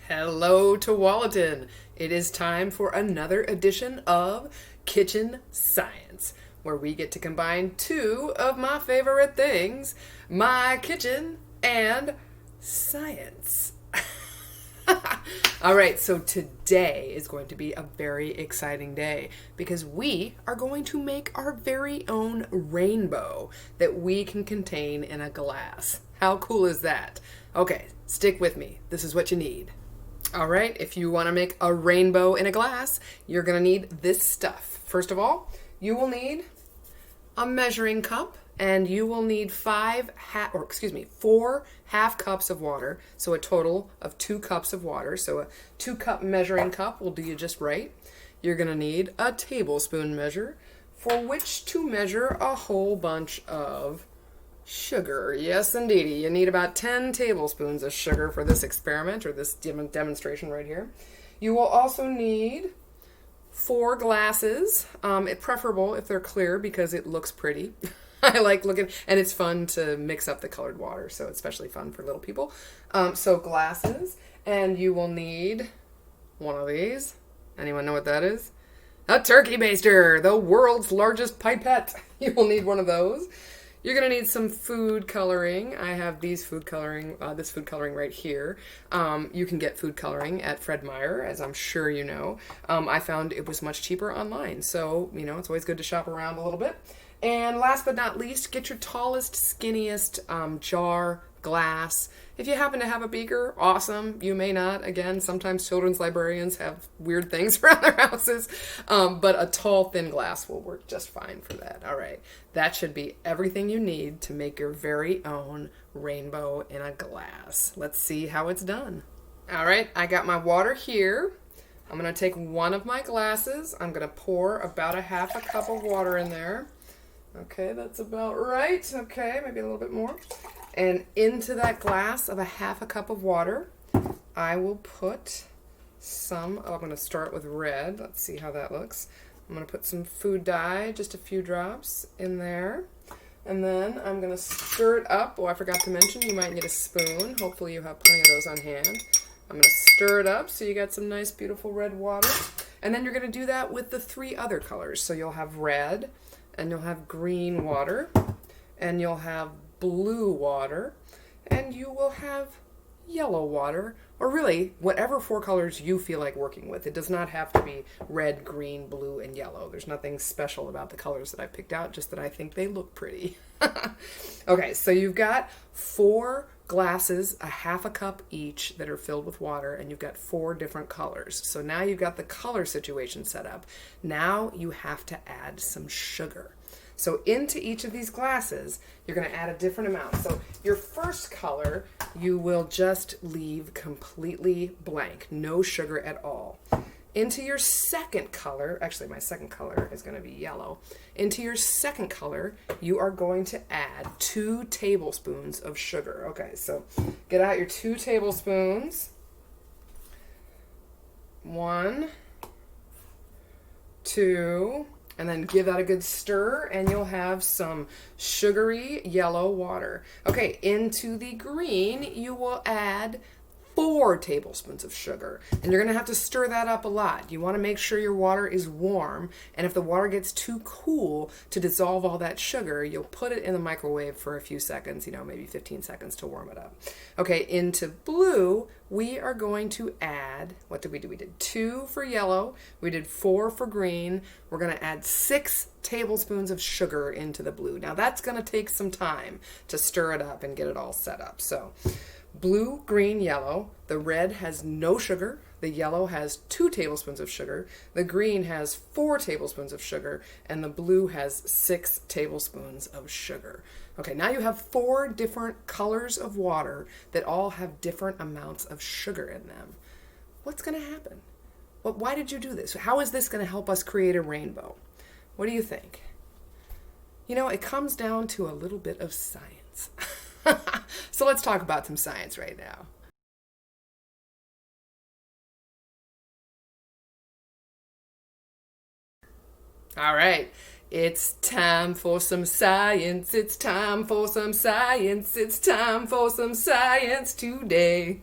Hello to Wallaton. It is time for another edition of Kitchen Science, where we get to combine two of my favorite things, my kitchen and science. All right, so today is going to be a very exciting day because we are going to make our very own rainbow that we can contain in a glass. How cool is that? Okay, stick with me. This is what you need. All right, if you want to make a rainbow in a glass, you're going to need this stuff. First of all, you will need a measuring cup, and you will need 4 half cups of water, so a total of 2 cups of water. So a 2-cup measuring cup will do you just right. You're going to need a tablespoon measure for which to measure a whole bunch of sugar. Yes, indeedy. You need about 10 tablespoons of sugar for this experiment or this demonstration right here. You will also need 4 glasses. It's preferable if they're clear because it looks pretty. I like looking, and it's fun to mix up the colored water, so it's especially fun for little people. So glasses, and you will need one of these. Anyone know what that is? A turkey baster, the world's largest pipette. You will need one of those. You're going to need some food coloring. I have these food coloring, this food coloring right here. You can get food coloring at Fred Meyer, as I'm sure you know. I found it was much cheaper online, so, it's always good to shop around a little bit. And last but not least, get your tallest, skinniest jar, glass. If you happen to have a beaker, awesome. You may not. Again, sometimes children's librarians have weird things around their houses. But a tall, thin glass will work just fine for that. All right. That should be everything you need to make your very own rainbow in a glass. Let's see how it's done. All right. I got my water here. I'm going to take one of my glasses. I'm going to pour about a half a cup of water in there. Okay, that's about right. Okay, maybe a little bit more. And into that glass of a half a cup of water, I will put I'm going to start with red. Let's see how that looks. I'm going to put some food dye, just a few drops in there. And then I'm going to stir it up. Oh, I forgot to mention, you might need a spoon. Hopefully you have plenty of those on hand. I'm going to stir it up so you got some nice, beautiful red water. And then you're going to do that with the 3 other colors. So you'll have red, and you'll have green water, and you'll have blue water, and you will have yellow water, or really whatever 4 colors you feel like working with. It does not have to be red, green, blue, and yellow. There's nothing special about the colors that I picked out, just that I think they look pretty. Okay, so you've got 4 glasses, a half a cup each, that are filled with water, and you've got 4 different colors. So now you've got the color situation set up. Now you have to add some sugar. So into each of these glasses, you're going to add a different amount. So your first color, you will just leave completely blank, no sugar at all. Into your second color, actually my second color is going to be yellow. Into your second color, you are going to add 2 tablespoons of sugar. Okay, so get out your 2 tablespoons. 1, 2, and then give that a good stir, and you'll have some sugary yellow water. Okay, into the green, you will add 4 tablespoons of sugar, and you're going to have to stir that up a lot. You want to make sure your water is warm, and if the water gets too cool to dissolve all that sugar, you'll put it in the microwave for a few seconds, maybe 15 seconds to warm it up. Okay, into blue, we are going to add, what did we do? We did 2 for yellow, we did 4 for green. We're going to add 6 tablespoons of sugar into the blue. Now that's going to take some time to stir it up and get it all set up. So blue, green, yellow. The red has no sugar. The yellow has 2 tablespoons of sugar. The green has 4 tablespoons of sugar. And the blue has 6 tablespoons of sugar. Okay, now you have 4 different colors of water that all have different amounts of sugar in them. What's going to happen? Why did you do this? How is this going to help us create a rainbow? What do you think? It comes down to a little bit of science. So let's talk about some science right now. All right. It's time for some science. It's time for some science. It's time for some science today.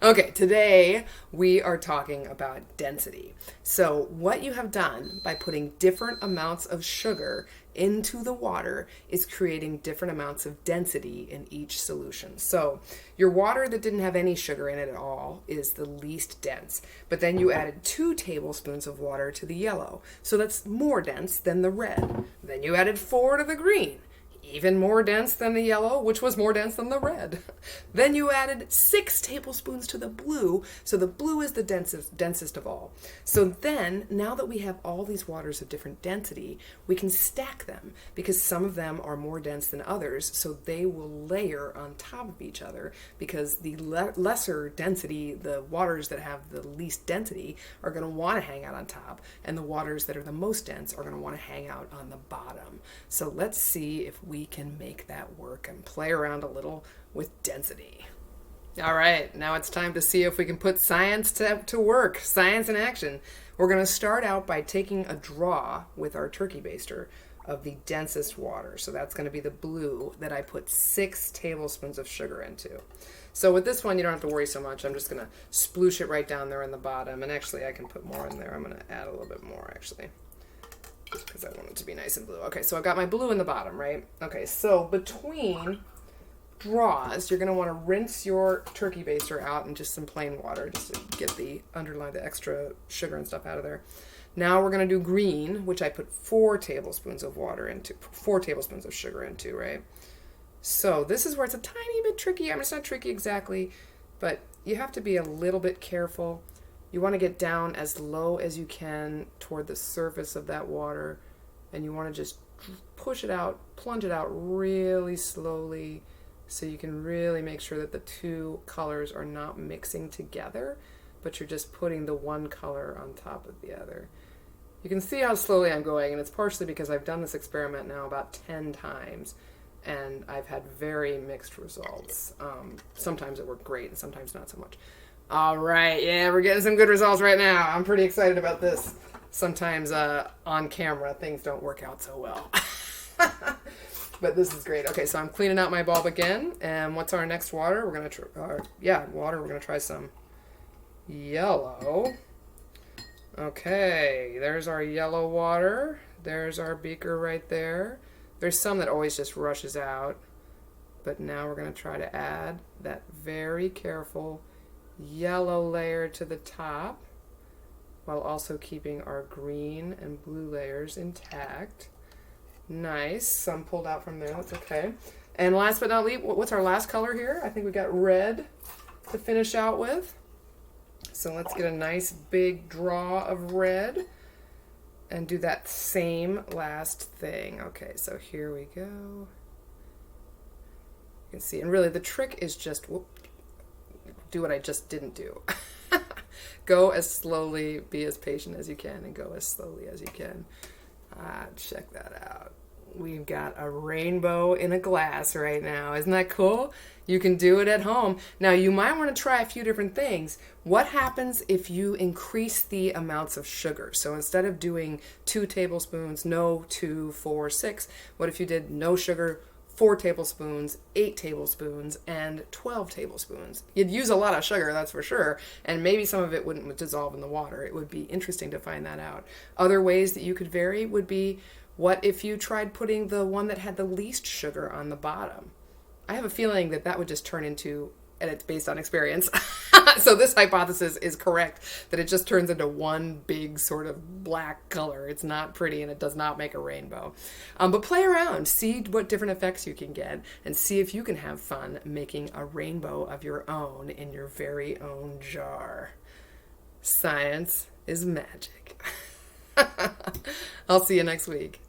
Okay, today we are talking about density. So, what you have done by putting different amounts of sugar into the water is creating different amounts of density in each solution. So, your water that didn't have any sugar in it at all is the least dense. But then you added 2 tablespoons of water to the yellow. So, that's more dense than the red. Then you added 4 to the green, even more dense than the yellow, which was more dense than the red. Then you added 6 tablespoons to the blue, so the blue is the densest of all. So then, now that we have all these waters of different density, we can stack them because some of them are more dense than others, so they will layer on top of each other because the lesser density, the waters that have the least density, are going to want to hang out on top, and the waters that are the most dense are going to want to hang out on the bottom. So let's see if we can make that work and play around a little with density. All right, now it's time to see if we can put science to work, science in action. We're going to start out by taking a draw with our turkey baster of the densest water. So that's going to be the blue that I put 6 tablespoons of sugar into. So with this one, you don't have to worry so much. I'm just going to sploosh it right down there in the bottom. And actually, I can put more in there. I'm going to add a little bit more, actually, because I want it to be nice and blue. Okay, so I've got my blue in the bottom, right? Okay, so between draws, you're going to want to rinse your turkey baster out in just some plain water just to get the extra sugar and stuff out of there. Now we're going to do green, which I put 4 tablespoons of sugar into, right? So this is where it's a tiny bit tricky. I mean, it's not tricky exactly, but you have to be a little bit careful. You want to get down as low as you can toward the surface of that water, and you want to just push it out, plunge it out really slowly so you can really make sure that the 2 colors are not mixing together, but you're just putting the one color on top of the other. You can see how slowly I'm going, and it's partially because I've done this experiment now about 10 times, and I've had very mixed results. Sometimes it worked great, and sometimes not so much. All right, yeah, we're getting some good results right now. I'm pretty excited about this. Sometimes on camera, things don't work out so well. But this is great. Okay, so I'm cleaning out my bulb again. And what's our next water? We're going to We're going to try some yellow. Okay, there's our yellow water. There's our beaker right there. There's some that always just rushes out. But now we're going to try to add that very careful yellow layer to the top while also keeping our green and blue layers intact. Nice. Some pulled out from there. That's okay. And last but not least, what's our last color here? I think we got red to finish out with. So let's get a nice big draw of red and do that same last thing. Okay, so here we go. You can see, and really the trick is just do what I just didn't do. Go as slowly, be as patient as you can, and go as slowly as you can. Check that out. We've got a rainbow in a glass right now. Isn't that cool? You can do it at home. Now, you might want to try a few different things. What happens if you increase the amounts of sugar? So instead of doing 2 tablespoons, no, 2, 4, 6, what if you did no sugar, 4 tablespoons, 8 tablespoons, and 12 tablespoons? You'd use a lot of sugar, that's for sure, and maybe some of it wouldn't dissolve in the water. It would be interesting to find that out. Other ways that you could vary would be, what if you tried putting the one that had the least sugar on the bottom? I have a feeling that that would just turn into, and it's based on experience, so this hypothesis is correct, that it just turns into one big sort of black color. It's not pretty and it does not make a rainbow. But play around, see what different effects you can get, and see if you can have fun making a rainbow of your own in your very own jar. Science is magic. I'll see you next week.